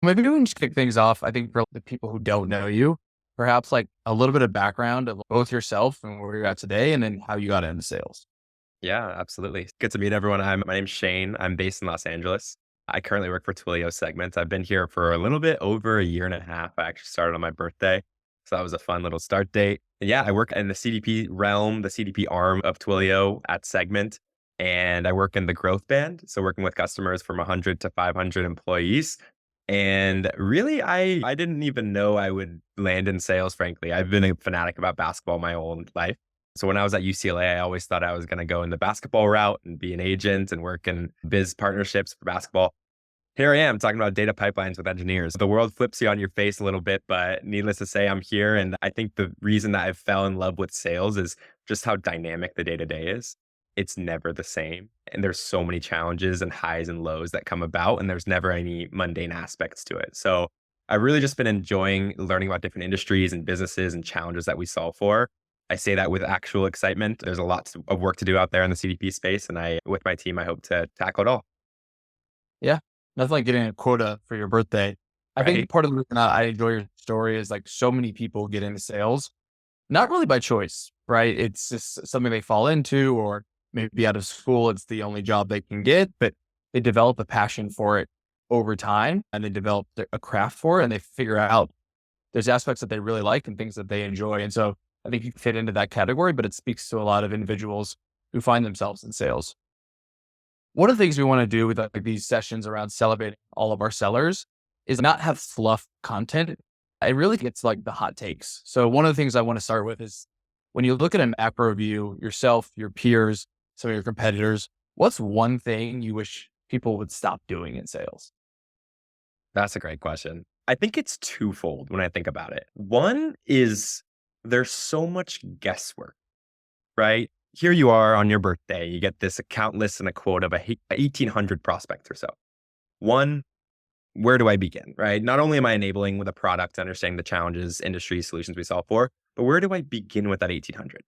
Maybe we can just kick things off. I think for the people who don't know you, perhaps like a little bit of background of both yourself and where you're at today, and then how you got into sales. Yeah, absolutely. Good to meet everyone. My name's Shane. I'm based in Los Angeles. I currently work for Twilio Segment. I've been here for a little bit over a year and a half. I actually started on my birthday. So that was a fun little start date. And yeah, I work in the CDP realm, the CDP arm of Twilio at Segment. And I work in the growth band. So working with customers from 100 to 500 employees. And really, I didn't even know I would land in sales, frankly. I've been a fanatic about basketball my whole life. So when I was at UCLA, I always thought I was going to go in the basketball route and be an agent and work in biz partnerships for basketball. Here I am talking about data pipelines with engineers. The world flips you on your face a little bit, but needless to say, I'm here. And I think the reason that I fell in love with sales is just how dynamic the day to day is. It's never the same. And there's so many challenges and highs and lows that come about, and there's never any mundane aspects to it. So I've really just been enjoying learning about different industries and businesses and challenges that we solve for. I say that with actual excitement. There's a lot of work to do out there in the CDP space. And with my team, I hope to tackle it all. Yeah, nothing like getting a quota for your birthday. I Right. think part of the reason I enjoy your story is like so many people get into sales, not really by choice, right? It's just something they fall into, or maybe out of school, it's the only job they can get, but they develop a passion for it over time and they develop a craft for it and they figure out there's aspects that they really like and things that they enjoy. And so I think you fit into that category, but it speaks to a lot of individuals who find themselves in sales. One of the things we want to do with like these sessions around celebrating all of our sellers is not have fluff content. I really think it's like the hot takes. So one of the things I want to start with is when you look at a macro view, yourself, your peers, some of your competitors, what's one thing you wish people would stop doing in sales? That's a great question. I think it's twofold when I think about it. One is there's so much guesswork, right? Here you are on your birthday, you get this account list and a quote of 1,800 prospects or so. One, where do I begin, right? Not only am I enabling with a product, understanding the challenges, industry solutions we solve for, but where do I begin with that 1,800?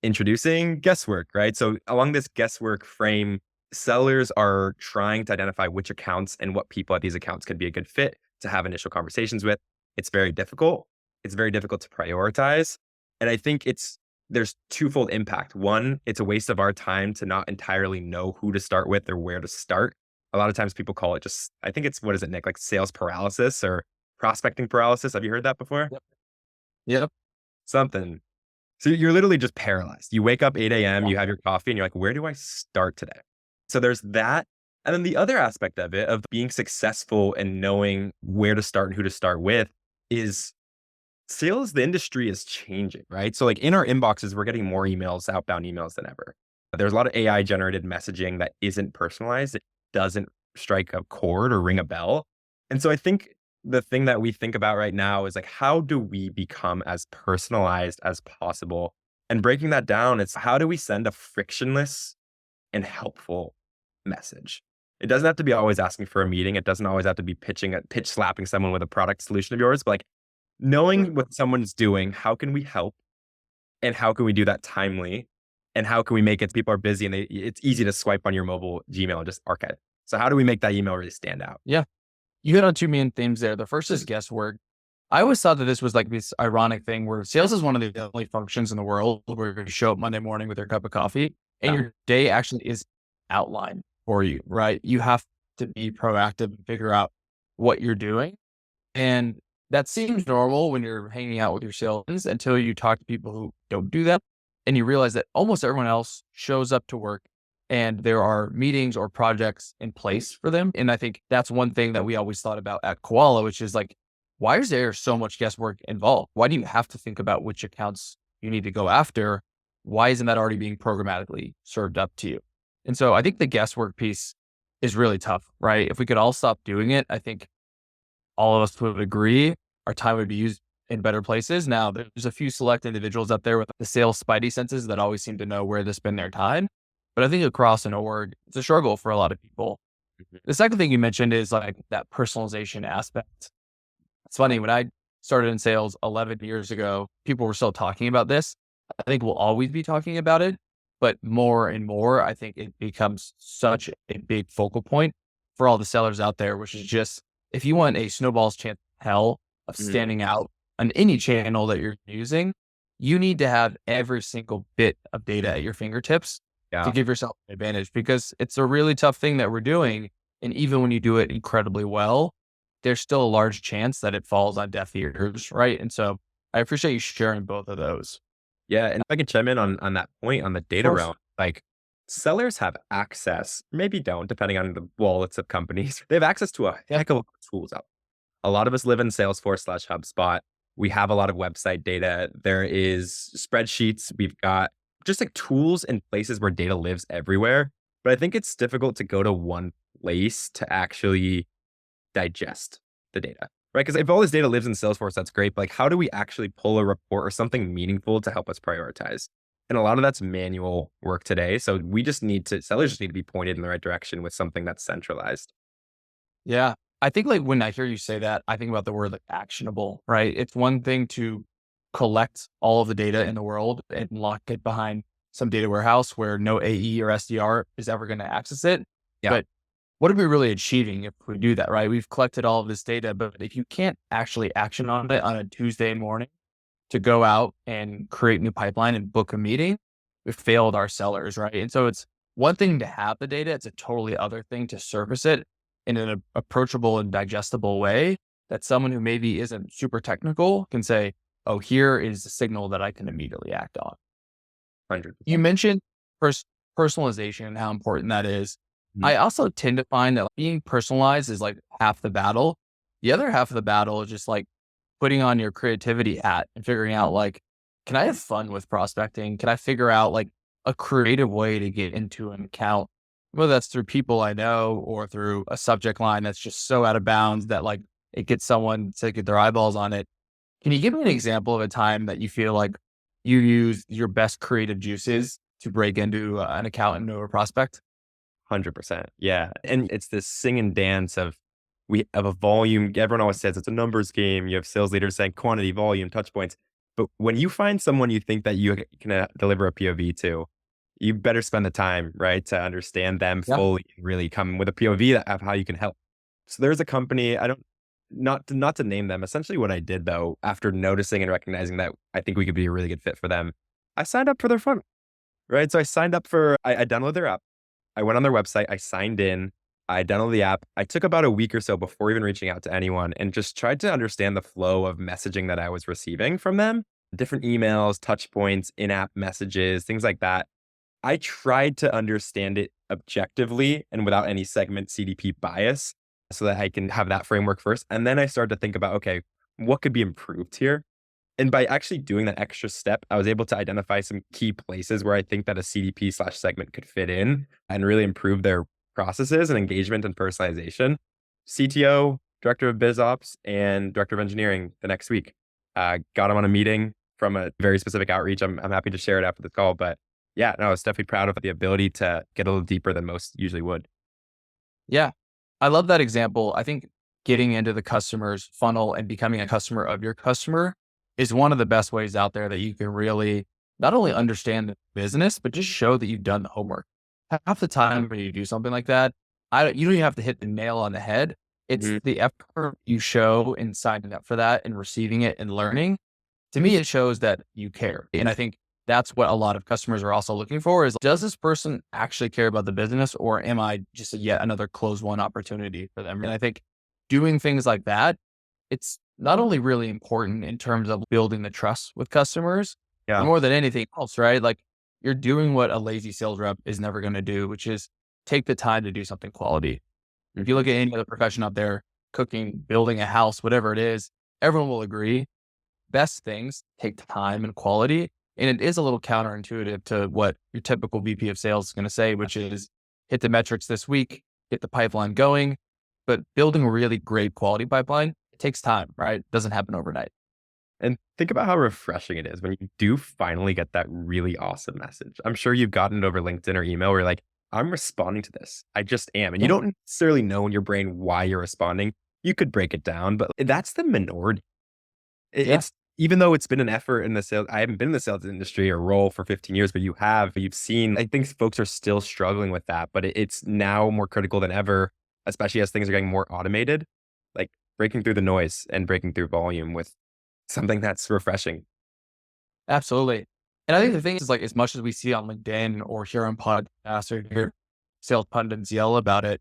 Introducing guesswork, right? So along this guesswork frame, sellers are trying to identify which accounts and what people at these accounts could be a good fit to have initial conversations with. It's very difficult. It's very difficult to prioritize. And I think there's twofold impact. One, it's a waste of our time to not entirely know who to start with or where to start. A lot of times people call it just, I think it's, what is it, Nick? Like sales paralysis or prospecting paralysis. Have you heard that before? Yep. Yep. Something. So you're literally just paralyzed. You wake up 8 a.m., Yeah. you have your coffee, and you're like, where do I start today? So there's that. And then the other aspect of it, of being successful and knowing where to start and who to start with, is sales, the industry is changing, right? So like in our inboxes, we're getting more emails, outbound emails than ever. There's a lot of AI generated messaging that isn't personalized. It doesn't strike a chord or ring a bell. And so I think the thing that we think about right now is like, how do we become as personalized as possible? And breaking that down, it's how do we send a frictionless and helpful message? It doesn't have to be always asking for a meeting. It doesn't always have to be pitch slapping someone with a product solution of yours, but like knowing what someone's doing, how can we help? And how can we do that timely? And how can we make it, people are busy and it's easy to swipe on your mobile Gmail and just archive. So how do we make that email really stand out? Yeah. You hit on two main themes there. The first is guesswork. I always thought that this was like this ironic thing where sales is one of the only functions in the world where you show up Monday morning with your cup of coffee and Yeah. your day actually is outlined for you, right? You have to be proactive and figure out what you're doing. And that seems normal when you're hanging out with your sales until you talk to people who don't do that. And you realize that almost everyone else shows up to work and there are meetings or projects in place for them. And I think that's one thing that we always thought about at Koala, which is like, why is there so much guesswork involved? Why do you have to think about which accounts you need to go after? Why isn't that already being programmatically served up to you? And so I think the guesswork piece is really tough, right? If we could all stop doing it, I think all of us would agree our time would be used in better places. Now, there's a few select individuals out there with the sales spidey senses that always seem to know where to spend their time. But I think across an org, it's a struggle for a lot of people. Mhm. The second thing you mentioned is like that personalization aspect. It's funny, when I started in sales 11 years ago, people were still talking about this. I think we'll always be talking about it, but more and more, I think it becomes such a big focal point for all the sellers out there, which is just if you want a snowball's chance of hell of Mhm. standing out on any channel that you're using, you need to have every single bit of data at your fingertips to Yeah. give yourself an advantage because it's a really tough thing that we're doing. And even when you do it incredibly well, there's still a large chance that it falls on deaf ears, right? And so I appreciate you sharing both of those. Yeah, and if I can chime in on that point on the Of data course. realm, like sellers have access, maybe don't, depending on the wallets of companies. They have access to a Yeah. heck of a lot of tools out. A lot of us live in Salesforce/HubSpot. We have a lot of website data. There is spreadsheets. We've got just like tools and places where data lives everywhere. But I think it's difficult to go to one place to actually digest the data, right? Because if all this data lives in Salesforce, that's great. But like, how do we actually pull a report or something meaningful to help us prioritize? And a lot of that's manual work today. So sellers just need to be pointed in the right direction with something that's centralized. Yeah. I think like when I hear you say that, I think about the word like actionable, right? It's one thing to collect all of the data in the world and lock it behind some data warehouse where no AE or SDR is ever going to access it. Yeah, But what are we really achieving if we do that, right? We've collected all of this data, but if you can't actually action on it on a Tuesday morning to go out and create new pipeline and book a meeting, we've failed our sellers, right? And so it's one thing to have the data, it's a totally other thing to surface it in an approachable and digestible way that someone who maybe isn't super technical can say, oh, here is the signal that I can immediately act on. You 100%. mentioned personalization and how important that is. Mhm. I also tend to find that being personalized is like half the battle. The other half of the battle is just like putting on your creativity hat and figuring out like, can I have fun with prospecting? Can I figure out like a creative way to get into an account, whether that's through people I know or through a subject line that's just so out of bounds that like it gets someone to get their eyeballs on it. Can you give me an example of a time that you feel like you use your best creative juices to break into an account and into a prospect? 100%. Yeah. And it's this sing and dance of we have a volume. Everyone always says it's a numbers game. You have sales leaders saying quantity, volume, touch points. But when you find someone you think that you can deliver a POV to, you better spend the time, right, to understand them Yeah. fully and really come with a POV of how you can help. So there's a company, I don't, not to name them. Essentially, what I did though, after noticing and recognizing that I think we could be a really good fit for them, I signed up for their fund, right? So I signed up for, I downloaded their app. I went on their website, I signed in, I downloaded the app. I took about a week or so before even reaching out to anyone and just tried to understand the flow of messaging that I was receiving from them, different emails, touch points, in-app messages, things like that. I tried to understand it objectively and without any segment CDP bias so that I can have that framework first. And then I started to think about, okay, what could be improved here? And by actually doing that extra step, I was able to identify some key places where I think that a CDP/segment could fit in and really improve their processes and engagement and personalization. CTO, director of biz ops, and director of engineering the next week. Got them on a meeting from a very specific outreach. I'm happy to share it after the call, but yeah, no, I was definitely proud of the ability to get a little deeper than most usually would. Yeah. I love that example. I think getting into the customer's funnel and becoming a customer of your customer is one of the best ways out there that you can really not only understand the business, but just show that you've done the homework. Half the time when you do something like that, you don't even have to hit the nail on the head. It's Mhm. the effort you show in signing up for that and receiving it and learning. To me, it shows that you care. And I think that's what a lot of customers are also looking for is, does this person actually care about the business or am I just yet another close one opportunity for them? And I think doing things like that, it's not only really important in terms of building the trust with customers, but Yeah. more than anything else, right? Like you're doing what a lazy sales rep is never going to do, which is take the time to do something quality. If you Mhm. look at any other profession out there, cooking, building a house, whatever it is, everyone will agree best things take time and quality. And it is a little counterintuitive to what your typical VP of sales is going to say, which is hit the metrics this week, get the pipeline going. But building a really great quality pipeline, it takes time, right? It doesn't happen overnight. And think about how refreshing it is when you do finally get that really awesome message. I'm sure you've gotten it over LinkedIn or email where you're like, I'm responding to this. I just am. And you Yeah. don't necessarily know in your brain why you're responding. You could break it down, but that's the minority. Yeah. It's even though it's been an effort in the sales, I haven't been in the sales industry or role for 15 years, but you've seen, I think folks are still struggling with that, but it's now more critical than ever, especially as things are getting more automated. Like breaking through the noise and breaking through volume with something that's refreshing. Absolutely. And I think the thing is, like, as much as we see on LinkedIn or hear on podcasts or hear sales pundits yell about it,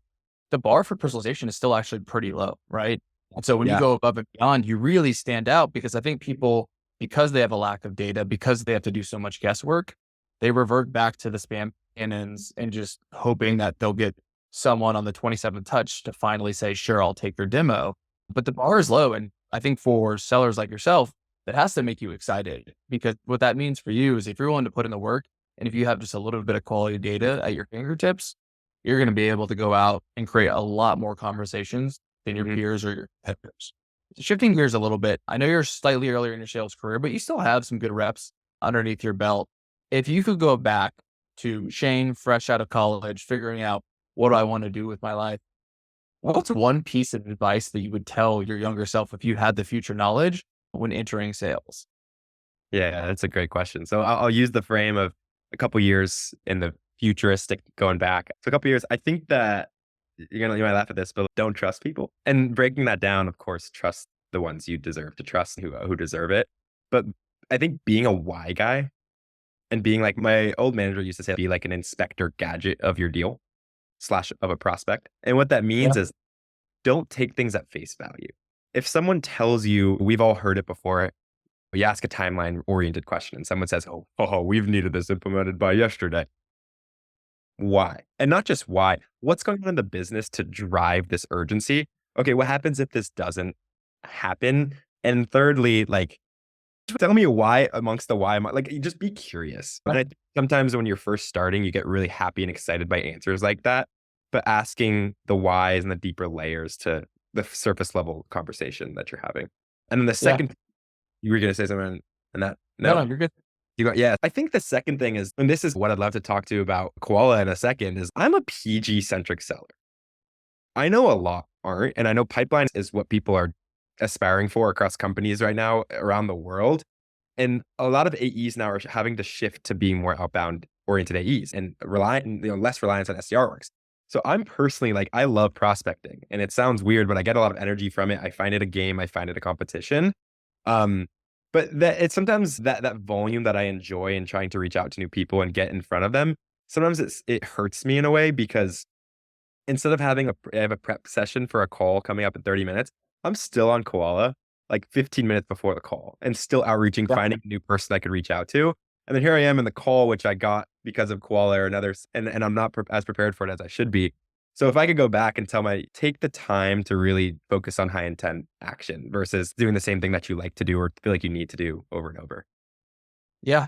the bar for personalization is still actually pretty low, right? And so when you Yeah. go above and beyond, you really stand out because I think people, because they have a lack of data, because they have to do so much guesswork, they revert back to the spam cannons and just hoping that they'll get someone on the 27th touch to finally say, sure, I'll take your demo. But the bar is low. And I think for sellers like yourself, that has to make you excited because what that means for you is if you're willing to put in the work and if you have just a little bit of quality data at your fingertips, you're going to be able to go out and create a lot more conversations than your Mhm. peers or your competitors. Shifting gears a little bit, I know you're slightly earlier in your sales career, but you still have some good reps underneath your belt. If you could go back to Shane, fresh out of college, figuring out what do I want to do with my life, what's one piece of advice that you would tell your younger self if you had the future knowledge when entering sales? Yeah, that's a great question. So I'll use the frame of a couple years in the futuristic going back. So a couple years, I think that you might laugh at this, but don't trust people. And breaking that down, of course, trust the ones you deserve to trust, who deserve it. But I think being a why guy and being like my old manager used to say, be like an inspector gadget of your deal slash of a prospect. And what that Yeah. means is don't take things at face value. If someone tells you, we've all heard it before, you ask a timeline oriented question and someone says, we've needed this implemented by yesterday. Why? And not just why, what's going on in the business to drive this urgency? Okay, what happens if this doesn't happen? And thirdly, like, tell me why amongst the why. Like, you just be curious. And I think sometimes when you're first starting, you get really happy and excited by answers like that. But asking the whys and the deeper layers to the surface level conversation that you're having. And then the Yeah. second, you were going to say something on that No, no, note? you're good. You got yeah. I think the second thing is, and this is what I'd love to talk to you about Koala in a second, is I'm a PG centric seller. I know a lot aren't, and I know pipeline is what people are aspiring for across companies right now around the world. And a lot of AEs now are having to shift to being more outbound oriented AEs and less reliance on SDR works. So I'm personally like, I love prospecting and it sounds weird, but I get a lot of energy from it. I find it a game. I find it a competition. Um, but that it's sometimes that volume that I enjoy in trying to reach out to new people and get in front of them. Sometimes it hurts me in a way because instead of I have a prep session for a call coming up in 30 minutes, I'm still on Koala like 15 minutes before the call and still outreaching, Yeah. finding a new person I could reach out to. And then here I am in the call, which I got because of Koala or another, and I'm not as prepared for it as I should be. So if I could go back and take the time to really focus on high intent action versus doing the same thing that you like to do or feel like you need to do over and over. Yeah.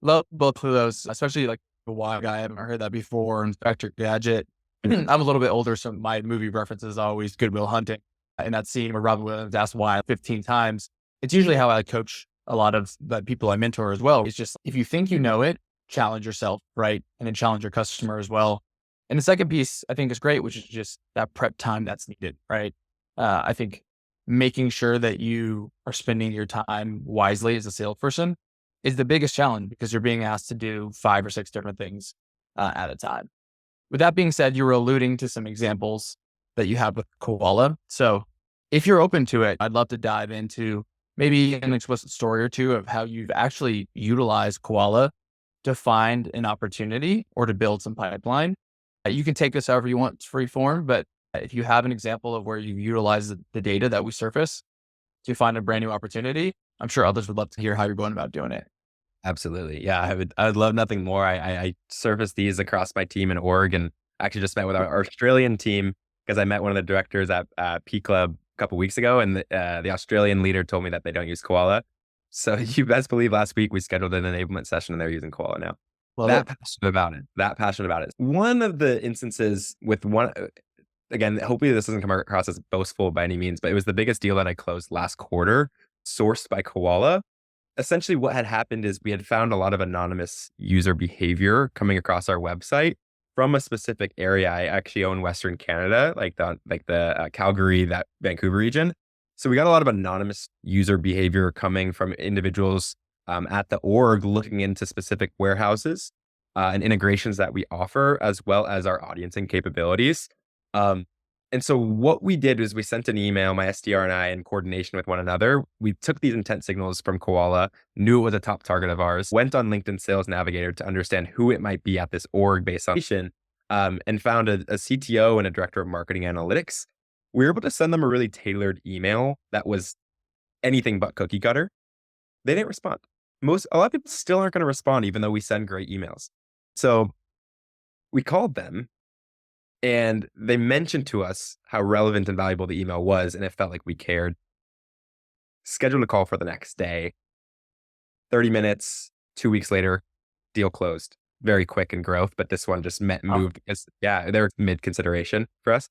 Love both of those, especially like the why guy. I haven't heard that before. Inspector Gadget. I'm a little bit older, so my movie reference is always Good Will Hunting. In that scene where Robin Williams asks why 15 times, it's usually how I coach a lot of the people I mentor as well. It's just if you think you know it, challenge yourself, right? And then challenge your customer as well. And the second piece I think is great, which is just that prep time that's needed, right? I think making sure that you are spending your time wisely as a salesperson is the biggest challenge because you're being asked to do 5 or 6 different things at a time. With that being said, you were alluding to some examples that you have with Koala. So if you're open to it, I'd love to dive into maybe an explicit story or two of how you've actually utilized Koala to find an opportunity or to build some pipeline. You can take this however you want, it's free form, but if you have an example of where you utilize the data that we surface to find a brand new opportunity, I'm sure others would love to hear how you're going about doing it. Absolutely. Yeah, I would love nothing more. I surface these across my team in org and actually just met with our Australian team because I met one of the directors at P Club a couple weeks ago, and the Australian leader told me that they don't use Koala. So you best believe last week we scheduled an enablement session and they're using Koala now. Love That it. passionate about it. That passionate about it. One of the instances with one again, hopefully this doesn't come across as boastful by any means, but it was the biggest deal that I closed last quarter, sourced by Koala. Essentially what had happened is we had found a lot of anonymous user behavior coming across our website from a specific area. I actually own Western Canada, like the Calgary, that Vancouver region. So we got a lot of anonymous user behavior coming from individuals at the org looking into specific warehouses and integrations that we offer, as well as our audiencing capabilities. Um, And so what we did was we sent an email, my SDR and I, in coordination with one another. We took these intent signals from Koala, knew it was a top target of ours, went on LinkedIn Sales Navigator to understand who it might be at this org based on and found a CTO and a director of marketing analytics. We were able to send them a really tailored email that was anything but cookie cutter. They didn't respond. A lot of people still aren't going to respond, even though we send great emails. So we called them and they mentioned to us how relevant and valuable the email was, and it felt like we cared. Scheduled a call for the next day. 30 minutes, 2 weeks later, deal closed. Very quick in growth, but this one just Oh, moved because, yeah, they're mid consideration for us.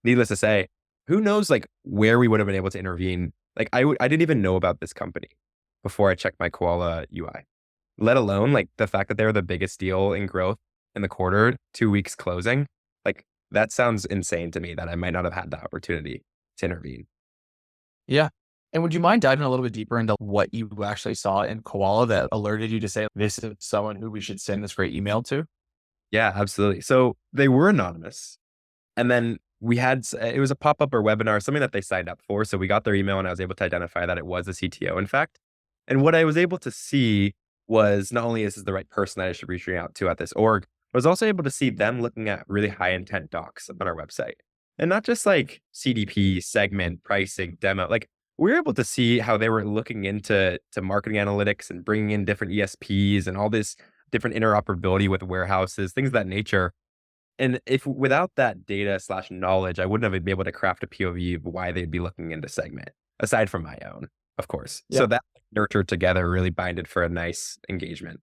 Needless to say, who knows like where we would have been able to intervene. Like I didn't even know about this company before I checked my Koala UI, let alone like the fact that they were the biggest deal in growth in the quarter, 2 weeks closing. Like that sounds insane to me that I might not have had the opportunity to intervene. yeah. And would you mind diving a little bit deeper into what you actually saw in Koala that alerted you to say, this is someone who we should send this great email to? Yeah, absolutely. So they were anonymous. And then it was a pop up or webinar, something that they signed up for. So we got their email and I was able to identify that it was a CTO, in fact. And what I was able to see was not only is this the right person that I should be reaching out to at this org, I was also able to see them looking at really high intent docs on our website. And not just like CDP, segment, pricing, demo. Like we were able to see how they were looking into marketing analytics and bringing in different ESPs and all this different interoperability with warehouses, things of that nature. And if without that data slash knowledge, I wouldn't have been able to craft a POV of why they'd be looking into segment, aside from my own, of course. So Yeah. that nurtured together really binded for a nice engagement.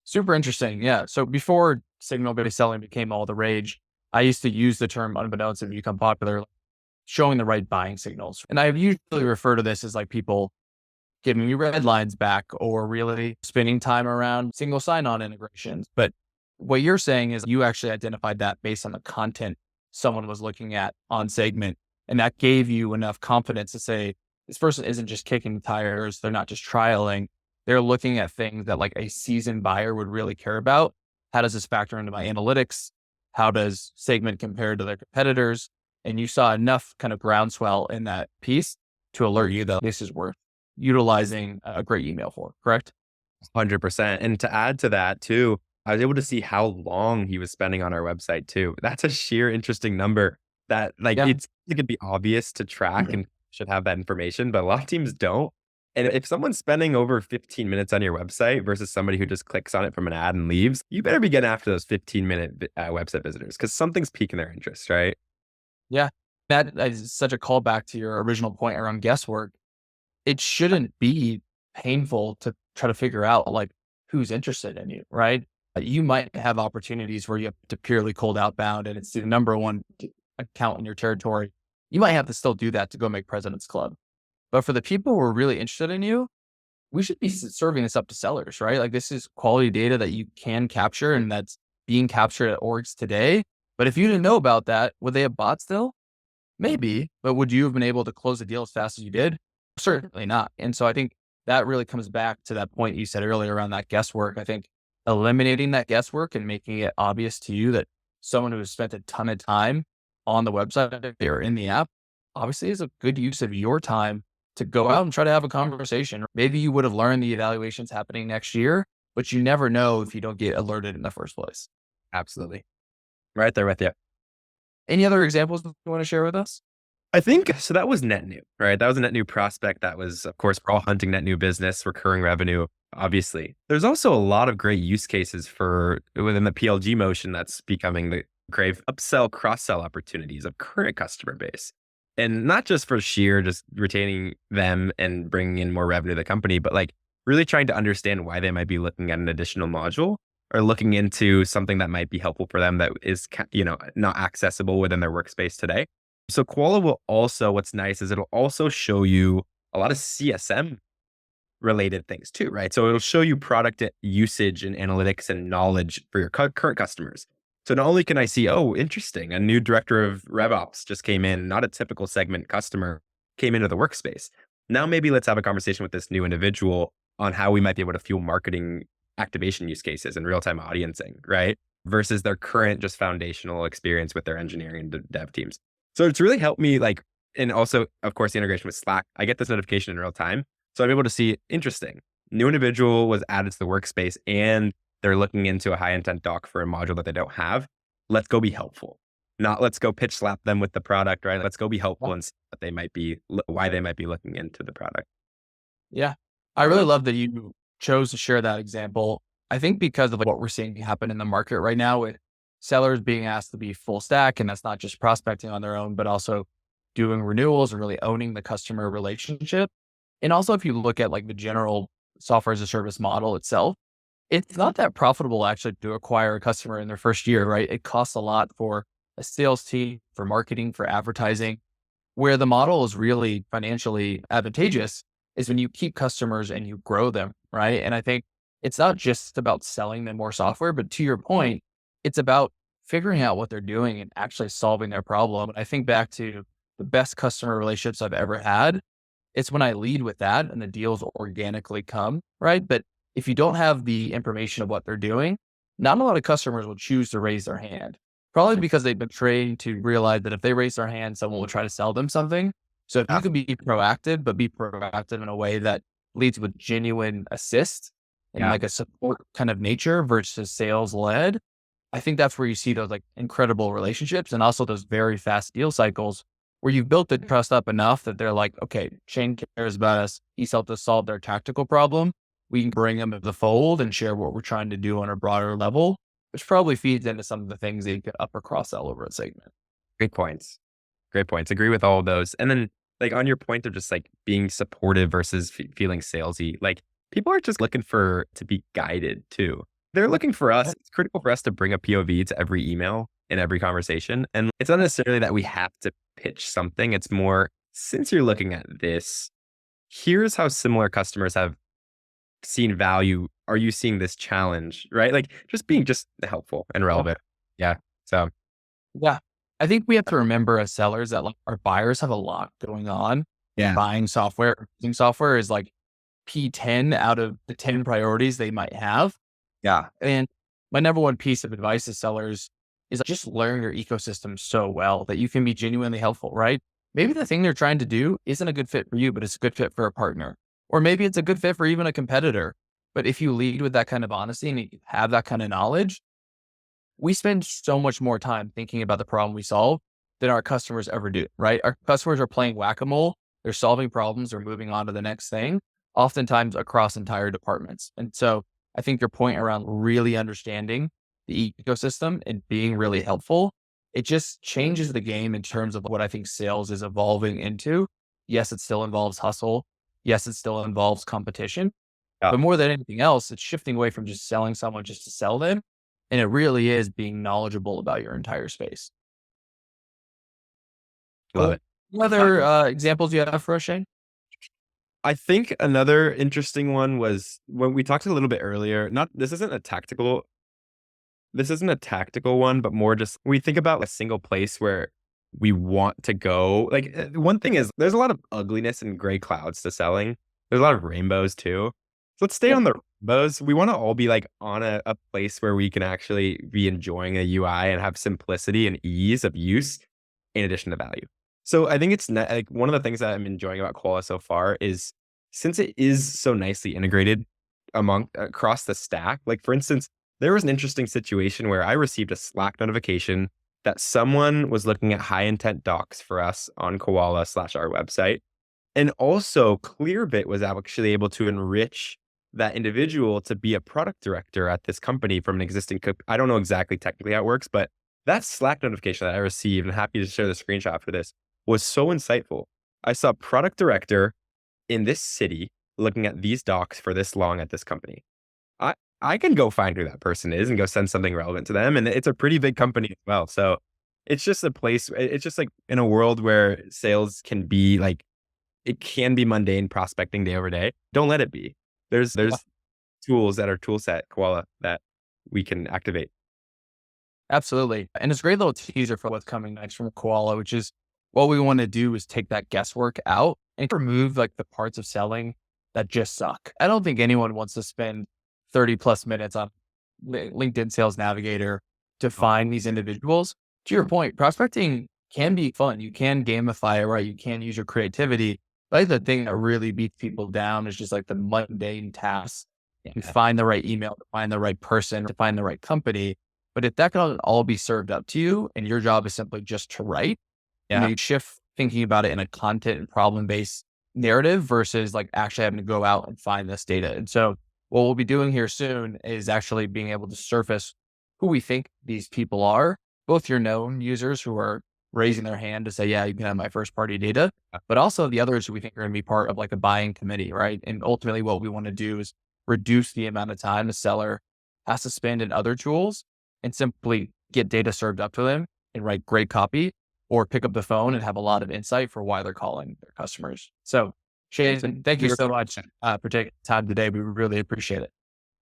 Super interesting. Yeah. So before signal based selling became all the rage, I used to use the term unbeknownst to become popular, like, showing the right buying signals. And I usually refer to this as like people giving you red lines back or really spending time around single sign on integrations. But what you're saying is you actually identified that based on the content someone was looking at on segment. And that gave you enough confidence to say, this person isn't just kicking tires. They're not just trialing. They're looking at things that like a seasoned buyer would really care about. How does this factor into my analytics? How does segment compare to their competitors? And you saw enough kind of groundswell in that piece to alert you that this is worth utilizing a great email for, correct? 100%. And to add to that too, I was able to see how long he was spending on our website too. That's a sheer interesting number that like Yeah. it could be obvious to track and should have that information, but a lot of teams don't. And if someone's spending over 15 minutes on your website versus somebody who just clicks on it from an ad and leaves, you better be getting after those 15-minute website visitors because something's piquing their interest, right? Yeah. That is such a callback to your original point around guesswork. It shouldn't be painful to try to figure out like who's interested in you, right? You might have opportunities where you have to purely cold outbound and it's the number one account in your territory. You might have to still do that to go make President's Club. But for the people who are really interested in you, we should be serving this up to sellers, right? Like this is quality data that you can capture and that's being captured at orgs today. But if you didn't know about that, would they have bought still? Maybe, but would you have been able to close the deal as fast as you did? Certainly not. And so I think that really comes back to that point you said earlier around that guesswork. I think eliminating that guesswork and making it obvious to you that someone who has spent a ton of time on the website or in the app obviously is a good use of your time to go out and try to have a conversation. Maybe you would have learned the evaluations happening next year, but you never know if you don't get alerted in the first place. Absolutely. Right there with you. Any other examples you want to share with us? I think so that was net new, right? That was a net new prospect. That was, of course, we're all hunting net new business, recurring revenue, obviously. There's also a lot of great use cases for within the PLG motion that's becoming the great upsell, cross-sell opportunities of current customer base. And not just for sheer just retaining them and bringing in more revenue to the company, but like really trying to understand why they might be looking at an additional module or looking into something that might be helpful for them that is, not accessible within their workspace today. So Koala will also, what's nice is it'll also show you a lot of CSM related things too, right? So it'll show you product usage and analytics and knowledge for your current customers. So not only can I see, oh, interesting, a new director of RevOps just came in, not a typical segment customer, came into the workspace. Now maybe let's have a conversation with this new individual on how we might be able to fuel marketing activation use cases and real-time audiencing, right? Versus their current just foundational experience with their engineering and dev teams. So it's really helped me like, and also, of course, the integration with Slack. I get this notification in real time. So I'm able to see, interesting, new individual was added to the workspace and they're looking into a high intent doc for a module that they don't have. Let's go be helpful. Not let's go pitch slap them with the product, right? Let's go be Yeah. helpful and see what they might be, why they might be looking into the product. Yeah. I really love that you chose to share that example. I think because of like, what we're seeing happen in the market right now with sellers being asked to be full stack, and that's not just prospecting on their own, but also doing renewals and really owning the customer relationship. And also, if you look at like the general software as a service model itself, it's not that profitable actually to acquire a customer in their first year, right? It costs a lot for a sales team, for marketing, for advertising. Where the model is really financially advantageous is when you keep customers and you grow them, right? And I think it's not just about selling them more software, but to your point, it's about figuring out what they're doing and actually solving their problem. And I think back to the best customer relationships I've ever had, it's when I lead with that and the deals organically come, right? But if you don't have the information of what they're doing, not a lot of customers will choose to raise their hand. Probably because they've been trained to realize that if they raise their hand, someone will try to sell them something. So if you Yeah. can be proactive, but be proactive in a way that leads with genuine assist and Yeah. like a support kind of nature versus sales led, I think that's where you see those like incredible relationships and also those very fast deal cycles where you've built the trust up enough that they're like, okay, Shane cares about us. He's helped us solve their tactical problem. We can bring them to the fold and share what we're trying to do on a broader level, which probably feeds into some of the things that you could upper cross sell over a segment. Great points. Great points. Agree with all of those. And then, like, on your point of just like being supportive versus feeling salesy, like, people are just looking for to be guided too. They're looking for us. Yeah. It's critical for us to bring a POV to every email in every conversation. And it's not necessarily that we have to pitch something. It's more, since you're looking at this, here's how similar customers have seen value. Are you seeing this challenge? Right? Like, just being just helpful and Yeah. relevant. Yeah. So, Yeah. I think we have to remember as sellers that like our buyers have a lot going on and yeah. buying software, using software is like P10 out of the 10 priorities they might have. Yeah. And my number one piece of advice to sellers is just learn your ecosystem so well that you can be genuinely helpful, right? Maybe the thing they're trying to do isn't a good fit for you, but it's a good fit for a partner. Or maybe it's a good fit for even a competitor. But if you lead with that kind of honesty and you have that kind of knowledge, we spend so much more time thinking about the problem we solve than our customers ever do, right? Our customers are playing whack-a-mole. They're solving problems. They're moving on to the next thing, oftentimes across entire departments. And so I think your point around really understanding the ecosystem and being really helpful, it just changes the game in terms of what I think sales is evolving into. Yes, it still involves hustle. Yes, it still involves competition. Yeah. But more than anything else, it's shifting away from just selling someone just to sell them. And it really is being knowledgeable about your entire space. Love Cool. it. What other examples do you have for us, Shane? I think another interesting one was when we talked a little bit earlier, not this isn't a tactical one, but more just we think about a single place where we want to go. Like, one thing is there's a lot of ugliness and gray clouds to selling. There's a lot of rainbows too. So let's stay Yep. on the rainbows. We want to all be like on a place where we can actually be enjoying a UI and have simplicity and ease of use in addition to value. So I think it's like one of the things that I'm enjoying about Koala so far is since it is so nicely integrated among across the stack. Like, for instance, there was an interesting situation where I received a Slack notification that someone was looking at high intent docs for us on Koala slash our website. And also Clearbit was actually able to enrich that individual to be a product director at this company from an existing, I don't know exactly technically how it works, but that Slack notification that I received, and happy to share the screenshot for this, was so insightful. I saw product director in this city looking at these docs for this long at this company. I I can go find who that person is and go send something relevant to them, and it's a pretty big company as well. So it's just a place. It's just like in a world where sales can be like it can be mundane prospecting day over day. Don't let it be. Yeah, There's tools that are tool set Koala that we can activate. absolutely. And it's a great little teaser for what's coming next from Koala, which is what we want to do is take that guesswork out and remove like the parts of selling that just suck. I don't think anyone wants to spend 30 plus minutes on LinkedIn Sales Navigator to find these individuals. To your point, prospecting can be fun. You can gamify it, right? You can use your creativity. But I think the thing that really beats people down is just like the mundane tasks to Yeah. find the right email, to find the right person, to find the right company. But if that can all be served up to you and your job is simply just to write, Yeah. you shift thinking about it in a content and problem based narrative versus like actually having to go out and find this data. And so what we'll be doing here soon is actually being able to surface who we think these people are, both your known users who are raising their hand to say, yeah, you can have my first party data, but also the others who we think are going to be part of like a buying committee, right? And ultimately what we want to do is reduce the amount of time the seller has to spend in other tools and simply get data served up to them and write great copy or pick up the phone and have a lot of insight for why they're calling their customers. So, Shane, thank you You're so much for taking the time today. We really appreciate it.